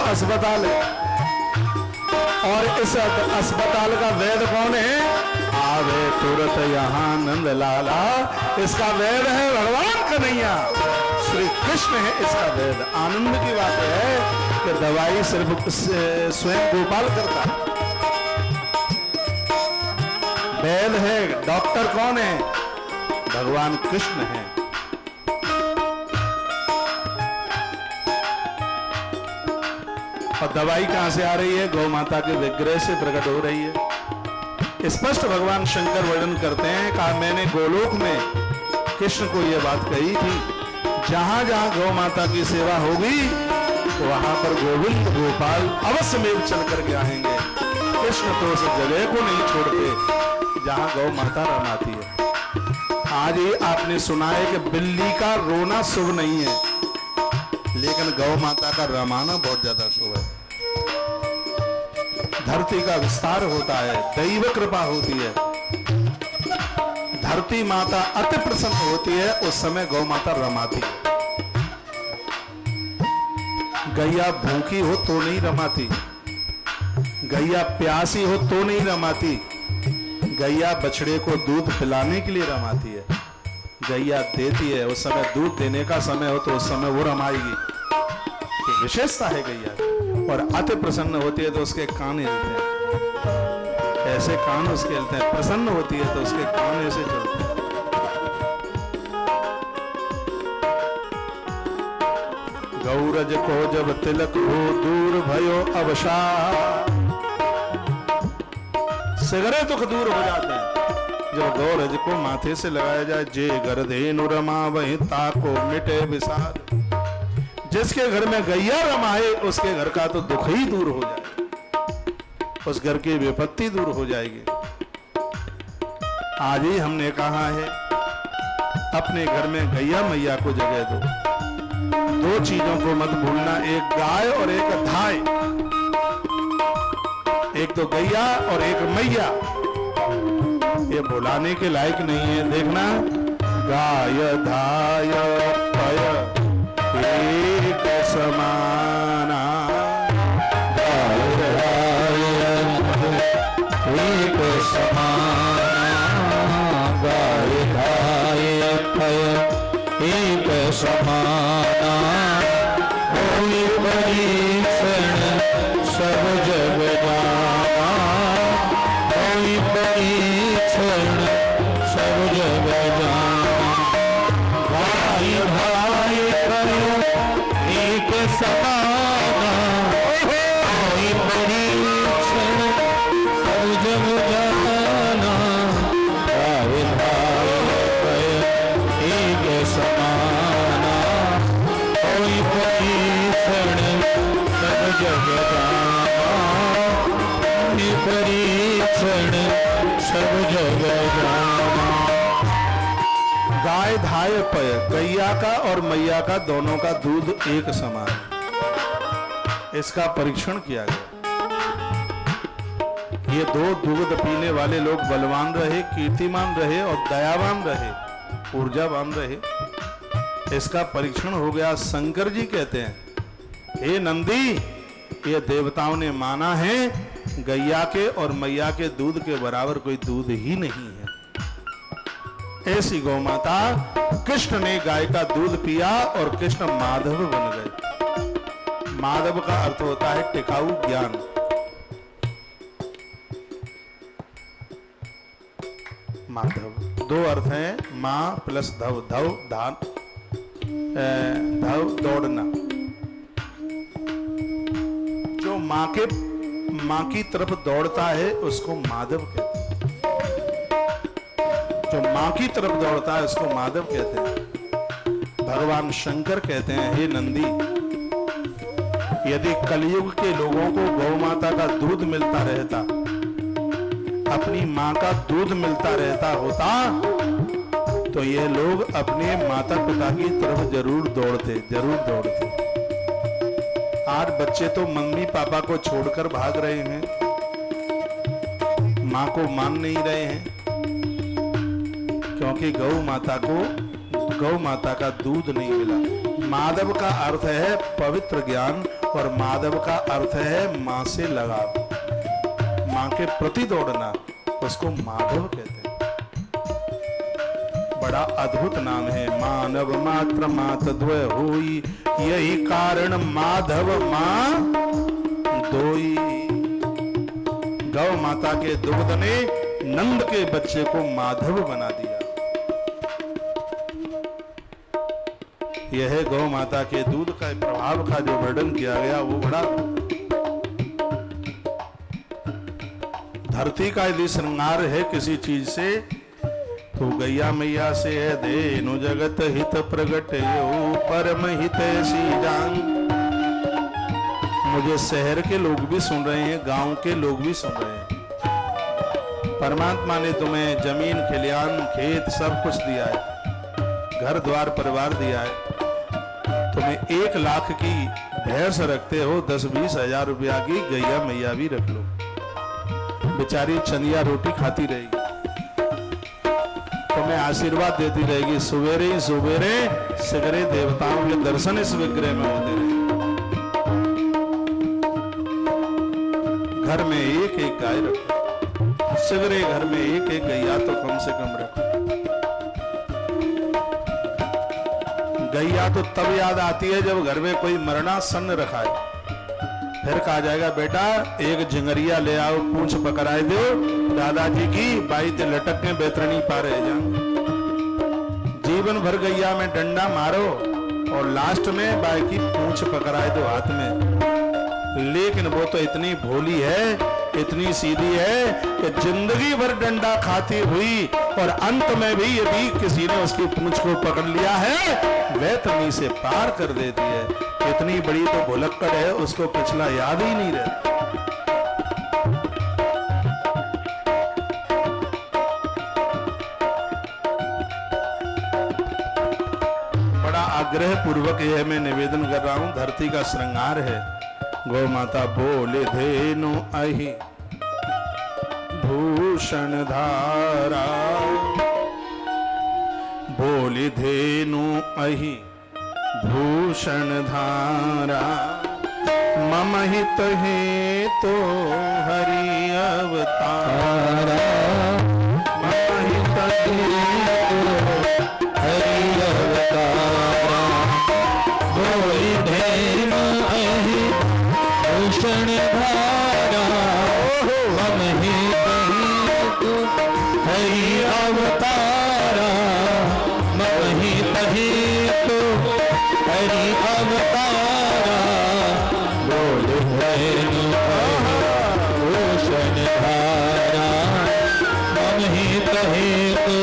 अस्पताल है, और इस अस्पताल का वैद्य कौन है? आवे तुरंत यहाँ नंद लाला। इसका वैद्य है भगवान कन्हैया, श्री कृष्ण है इसका वैद्य। आनंद की बात है कि दवाई सिर्फ स्वयं गोपाल करता है। वैद्य है, डॉक्टर कौन है? भगवान कृष्ण है। और दवाई कहां से आ रही है? गौ माता के विग्रह से प्रकट हो रही है। स्पष्ट भगवान शंकर वर्णन करते हैं, कहा मैंने गोलोक में कृष्ण को यह बात कही थी, जहां जहां गौ माता की सेवा होगी वहां पर गोविंद गोपाल अवश्य में चल करके आएंगे। कृष्ण तो उस जगह को नहीं छोड़ते जहां गौ माता रमाती है। आज ही आपने सुना है कि बिल्ली का रोना शुभ नहीं है, लेकिन गौ माता का रमाना बहुत ज्यादा शुभ है। धरती का विस्तार होता है, दैव कृपा होती है, धरती माता अति प्रसन्न होती है, उस समय गौ माता रमाती है। गैया भूखी हो तो नहीं रमाती, गैया प्यासी हो तो नहीं रमाती, गैया बछड़े को दूध पिलाने के लिए रमाती है। गैया देती है, उस समय दूध देने का समय हो तो उस समय वो रमाएगी, तो विशेषता है गैया। और अति प्रसन्न होती है तो उसके कान हिलते हैं, ऐसे कान उसके हिलते हैं। प्रसन्न होती है तो उसके कान ऐसे चलते हैं। गौरज को जब तिलक हो दूर भयो अवसाद, सगरे दुख दूर हो जाते हैं जब गौरज को माथे से लगाया जाए। जे गरधेनु रमा वही ताको मिटे विषाद। जिसके घर में गैया रमाए उसके घर का तो दुख ही दूर हो जाए, उस घर की विपत्ति दूर हो जाएगी। आज ही हमने कहा है अपने घर में गैया मैया को जगह दो। दो चीजों को मत भूलना, एक गाय और एक धाय। एक तो गैया और एक मैया, ये भुलाने के लायक नहीं है। देखना, गाय धाय पय एक समाना, गाय एक समाना, गाय धाय पय एक समाना। होई परीक्षण सब जग जाना, होई परीक्षण सब जग जाना। भाई भाई करो एक समाना, होई परीक्षण सब जग जाना। भाई भाई एक समाना, होई परीक्षण सब जग जाना। होई परीक्षण सब जग जाना। गाय धाय पय, गैया का और मैया का दोनों का दूध एक समान, इसका परीक्षण किया गया। ये दो दूध पीने वाले लोग बलवान रहे, कीर्तिमान रहे और दयावान रहे, ऊर्जावान रहे। इसका परीक्षण हो गया। शंकर जी कहते हैं, हे नंदी, ये देवताओं ने माना है गैया के और मैया के दूध के बराबर कोई दूध ही नहीं है। ऐसी गौ माता, कृष्ण ने गाय का दूध पिया और कृष्ण माधव बन गए। माधव का अर्थ होता है टिकाऊ ज्ञान। माधव दो अर्थ हैं, मां प्लस धव। धव धान, धव दौड़ना। जो मां की तरफ दौड़ता है उसको माधव कहते हैं। जो मां की तरफ दौड़ता है उसको माधव कहते हैं। भगवान शंकर कहते हैं, हे नंदी, यदि कलयुग के लोगों को गौ माता का दूध मिलता रहता, अपनी मां का दूध मिलता रहता होता, तो ये लोग अपने माता पिता की तरफ जरूर दौड़ते, जरूर दौड़ते। आज बच्चे तो मम्मी पापा को छोड़कर भाग रहे हैं, मां को मान नहीं रहे हैं, क्योंकि गौ माता का दूध नहीं मिला। माधव का अर्थ है पवित्र ज्ञान और माधव का अर्थ है मां से लगाव, मां के प्रति दौड़ना, उसको माधव कहते हैं। बड़ा अद्भुत नाम है, मानव मात्र मात द्वय होई, यही कारण माधव मां दोई। गौ माता के दुग्ध ने नंद के बच्चे को माधव बना दिया। यह गौ माता के दूध का प्रभाव का जो वर्णन किया गया वो बड़ा। धरती का यदि श्रृंगार है किसी चीज से तो गैया मैया से है। धेनु जगत हित प्रगट यो परम हित सी जान। मुझे शहर के लोग भी सुन रहे हैं, गांव के लोग भी सुन रहे हैं। परमात्मा ने तुम्हें जमीन, खलियान, खेत सब कुछ दिया है, घर द्वार परिवार दिया है। तुम्हें 1 लाख की भैंस रखते हो, 10-20 हजार रुपया की गैया मैया भी रख लो, बेचारी चंदिया रोटी खाती रहेगी, तुम्हें आशीर्वाद देती रहेगी। सवेरे ही सवेरे सगरे देवताओं के दर्शन इस विग्रह में होते रहे। घर में 1-1 गाय रखो, सगरे घर में 1-1 गैया तो कम से कम रखो। गैया तो तब याद आती है जब घर में कोई मरना सन्न रखा है, फिर कहा जाएगा बेटा एक झिंगरिया ले आओ, पूंछ पकड़ाए दो दादाजी की, बाई ते लटक के बेतरनी पा रहे जाएंगे। जीवन भर गैया में डंडा मारो और लास्ट में बाई की पूंछ पकड़ाए दो हाथ में। लेकिन वो तो इतनी भोली है, इतनी सीधी है कि जिंदगी भर डंडा खाती हुई और अंत में भी यदि किसी ने उसकी पूंछ को पकड़ लिया है बेतरनी से पार कर देती है। इतनी बड़ी तो भुलक्कड़ है, उसको पिछला याद ही नहीं रहता। बड़ा आग्रह पूर्वक यह मैं निवेदन कर रहा हूं, धरती का श्रृंगार है गौ माता। बोले धेनु अहि भूषण धारा, बोले धेनु अहि भूषण धारा, मम हित हेतु हरि अवतारा, मम हित हेतु हरि अवतारा, बोले धेनु अहि भूषण धारा, मम हित हेतु हरि अवतारा, मम हित हेतु हरि अवतारा, बोले धेनु भूषण धारा, मम हित हेतु